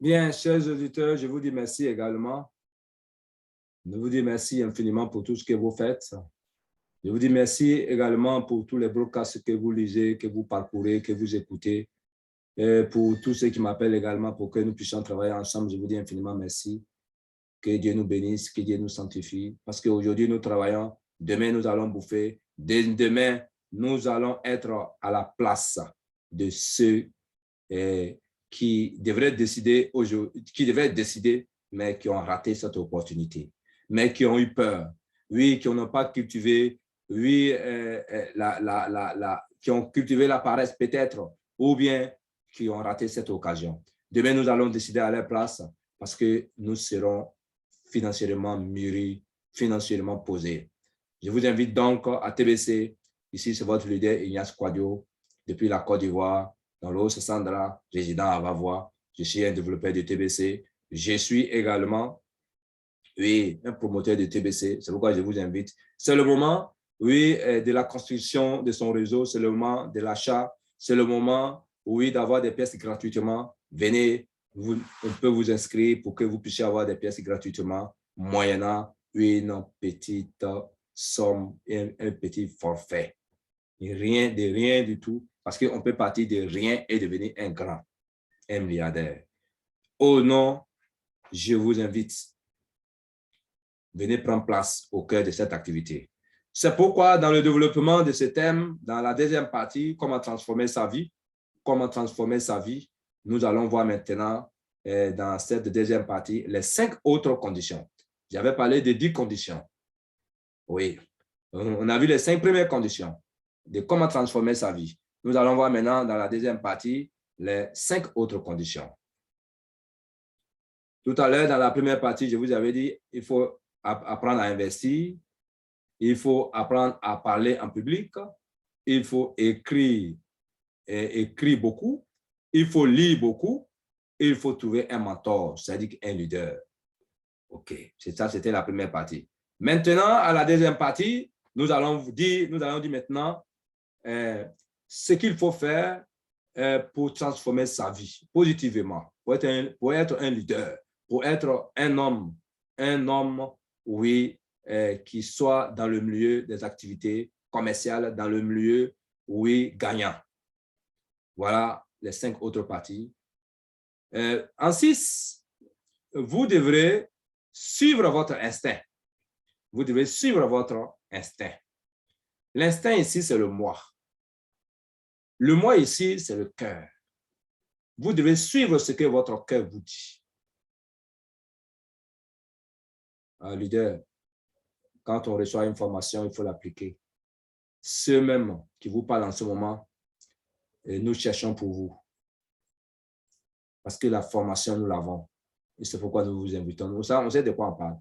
Bien, chers auditeurs, je vous dis merci également. Je vous dis merci infiniment pour tout ce que vous faites. Je vous dis merci également pour tous les broadcasts que vous lisez, que vous parcourez, que vous écoutez. Et pour tous ceux qui m'appellent également pour que nous puissions travailler ensemble, je vous dis infiniment merci. Que Dieu nous bénisse, que Dieu nous sanctifie. Parce qu'aujourd'hui, nous travaillons. Demain, nous allons bouffer. Demain, nous allons être à la place de ceux qui devraient décider aujourd'hui, qui devraient décider, mais qui ont raté cette opportunité, mais qui ont eu peur, oui, qui n'ont pas cultivé, oui, qui ont cultivé la paresse peut-être, ou bien qui ont raté cette occasion. Demain, nous allons décider à leur place parce que nous serons financièrement mûris, financièrement posés. Je vous invite donc à TBC. Ici, c'est votre leader Ignace Quadio, depuis la Côte d'Ivoire, dans l'eau, c'est Sandra, résident à Vavois. Je suis un développeur de TBC. Je suis également, oui, un promoteur de TBC. C'est pourquoi je vous invite. C'est le moment, oui, de la construction de son réseau. C'est le moment de l'achat. C'est le moment, oui, d'avoir des pièces gratuitement. Venez, on peut vous inscrire pour que vous puissiez avoir des pièces gratuitement, moyennant une petite somme, un petit forfait. Rien du tout, parce qu'on peut partir de rien et devenir un grand, un milliardaire. Oh non, je vous invite, venez prendre place au cœur de cette activité. C'est pourquoi dans le développement de ce thème, dans la deuxième partie, comment transformer sa vie, nous allons voir maintenant dans cette deuxième partie les 5 autres conditions. J'avais parlé de 10 conditions. Oui, on a vu les 5 premières conditions de comment transformer sa vie. Nous allons voir maintenant dans la deuxième partie les 5 autres conditions. Tout à l'heure, dans la première partie, je vous avais dit il faut apprendre à investir, il faut apprendre à parler en public, il faut écrire beaucoup, il faut lire beaucoup, il faut trouver un mentor, c'est-à-dire un leader. OK, ça, c'était la première partie. Maintenant, à la deuxième partie, nous allons dire maintenant ce qu'il faut faire pour transformer sa vie positivement, pour être un leader, pour être un homme, oui, qui soit dans le milieu des activités commerciales, dans le milieu, oui, gagnant. Voilà les 5 autres parties. En 6, vous devrez suivre votre instinct. Vous devez suivre votre instinct. L'instinct ici, c'est le moi. Le moi ici, c'est le cœur. Vous devez suivre ce que votre cœur vous dit. Un leader, quand on reçoit une formation, il faut l'appliquer. Ceux mêmes qui vous parlent en ce moment, nous cherchons pour vous. Parce que la formation, nous l'avons. Et c'est pourquoi nous vous invitons. On sait de quoi on parle.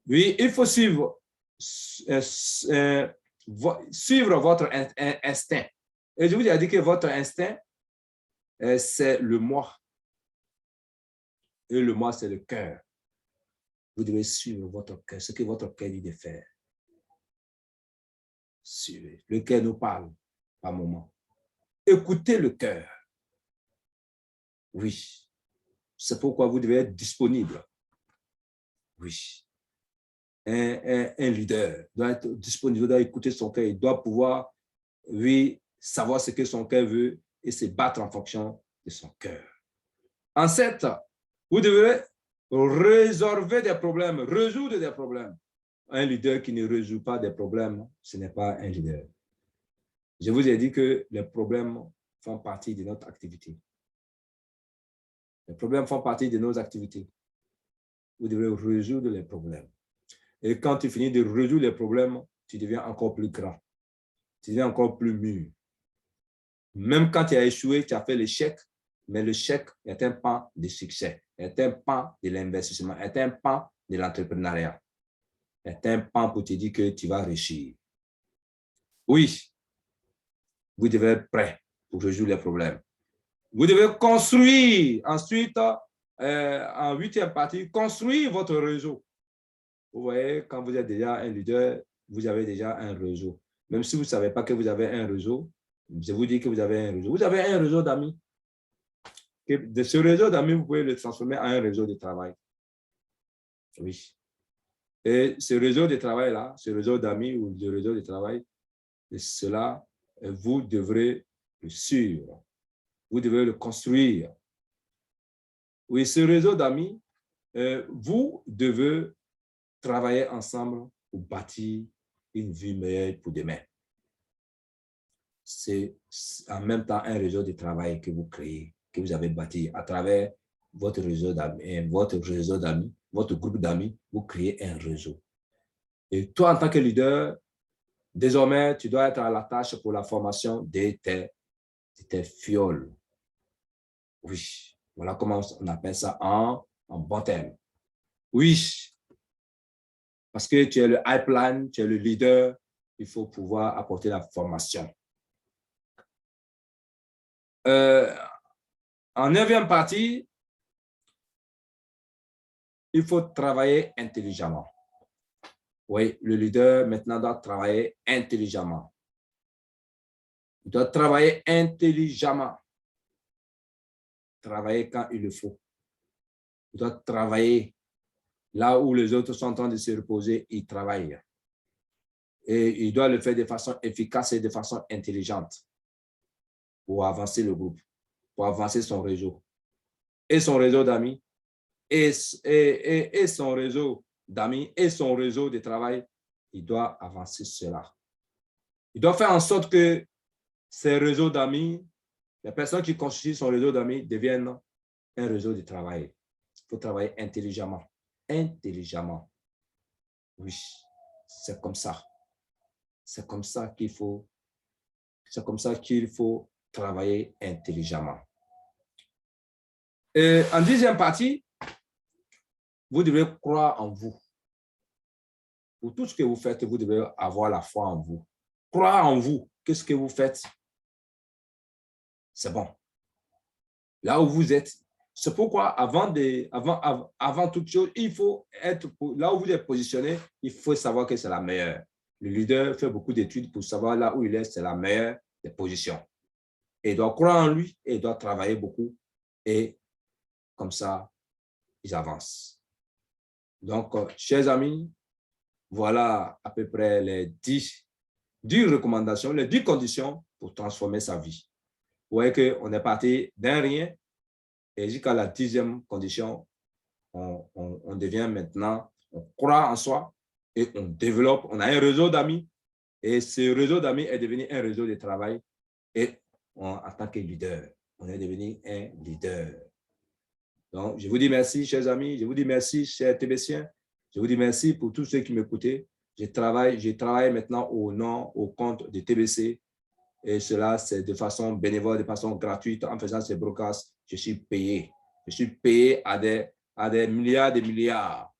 Oui, il faut suivre votre instinct. Et je vous ai dit que votre instinct, c'est le moi. Et le moi, c'est le cœur. Vous devez suivre votre cœur, ce que votre cœur dit de faire. Suivez. Le cœur nous parle par moment. Écoutez le cœur. Oui. C'est pourquoi vous devez être disponible. Oui. Un leader doit être disponible, doit écouter son cœur, il doit pouvoir, oui, savoir ce que son cœur veut et se battre en fonction de son cœur. En 7, vous devez résoudre des problèmes, résoudre des problèmes. Un leader qui ne résout pas des problèmes, ce n'est pas un leader. Je vous ai dit que les problèmes font partie de notre activité. Les problèmes font partie de nos activités. Vous devez résoudre les problèmes. Et quand tu finis de résoudre les problèmes, tu deviens encore plus grand. Tu deviens encore plus mûr. Même quand tu as échoué, tu as fait l'échec, mais l'échec est un pan de succès, est un pan de l'investissement, est un pan de l'entrepreneuriat, est un pan pour te dire que tu vas réussir. Oui, vous devez être prêt pour résoudre les problèmes. Vous devez construire, ensuite, en 8e partie, construire votre réseau. Vous voyez, quand vous êtes déjà un leader, vous avez déjà un réseau. Même si vous ne savez pas que vous avez un réseau, je vous dis que vous avez un réseau. Vous avez un réseau d'amis. De ce réseau d'amis, vous pouvez le transformer en un réseau de travail. Oui. Et ce réseau de travail-là, ce réseau d'amis ou de réseau de travail, cela, vous devrez le suivre. Vous devez le construire. Oui, ce réseau d'amis, vous devez travailler ensemble pour bâtir une vie meilleure pour demain. C'est en même temps un réseau de travail que vous créez, que vous avez bâti à travers votre réseau d'amis, votre groupe d'amis, vous créez un réseau. Et toi, en tant que leader, désormais, tu dois être à la tâche pour la formation de tes fioles. Oui, voilà comment on appelle ça en bon terme. Oui, parce que tu es le pipeline, tu es le leader, il faut pouvoir apporter la formation. En 9e partie, il faut travailler intelligemment. Oui, le leader maintenant doit travailler intelligemment. Il doit travailler intelligemment. Travailler quand il le faut. Il doit travailler là où les autres sont en train de se reposer, il travaille. Et il doit le faire de façon efficace et de façon intelligente pour avancer le groupe, pour avancer son réseau. Et son réseau d'amis, et son réseau d'amis, et son réseau de travail, il doit avancer cela. Il doit faire en sorte que ces réseaux d'amis, les personnes qui constituent son réseau d'amis deviennent un réseau de travail. Il faut travailler intelligemment. Intelligemment. Oui, c'est comme ça. C'est comme ça qu'il faut travailler intelligemment. Et en 10e partie, vous devez croire en vous. Pour tout ce que vous faites, vous devez avoir la foi en vous. Croire en vous. Qu'est-ce que vous faites? C'est bon. Là où vous êtes, c'est pourquoi avant toute chose, il faut être, là où vous êtes positionné, il faut savoir que c'est la meilleure. Le leader fait beaucoup d'études pour savoir là où il est, c'est la meilleure des positions. Et il doit croire en lui et il doit travailler beaucoup. Et comme ça, ils avancent. Donc, chers amis, voilà à peu près les 10 recommandations, les 10 conditions pour transformer sa vie. Vous voyez qu'on est parti d'un rien et jusqu'à la 10e condition, on devient maintenant, on croit en soi et on développe, on a un réseau d'amis et ce réseau d'amis est devenu un réseau de travail et en tant que leader, on est devenu un leader. Donc, je vous dis merci, chers amis, je vous dis merci, chers TBCiens, je vous dis merci pour tous ceux qui m'écoutaient. Je travaille maintenant au compte de TBC et cela, c'est de façon bénévole, de façon gratuite. En faisant ces broadcasts, je suis payé. Je suis payé à des milliards de milliards.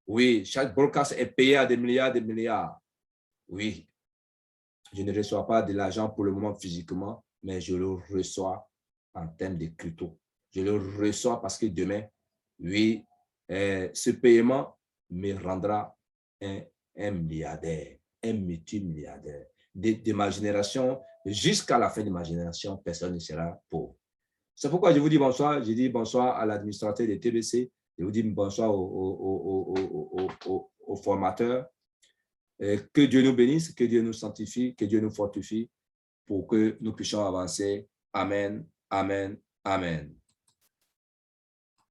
Oui, chaque broadcast est payé à des milliards de milliards. Oui, je ne reçois pas de l'argent pour le moment physiquement, mais je le reçois en termes de crypto. Je le reçois parce que demain, oui, ce paiement me rendra un milliardaire, un multimilliardaire. De ma génération, jusqu'à la fin de ma génération, personne ne sera pauvre. C'est pourquoi je vous dis bonsoir. Je dis bonsoir à l'administrateur de TBC. Je vous dis bonsoir aux formateurs. Que Dieu nous bénisse, que Dieu nous sanctifie, que Dieu nous fortifie pour que nous puissions avancer. Amen, amen, amen.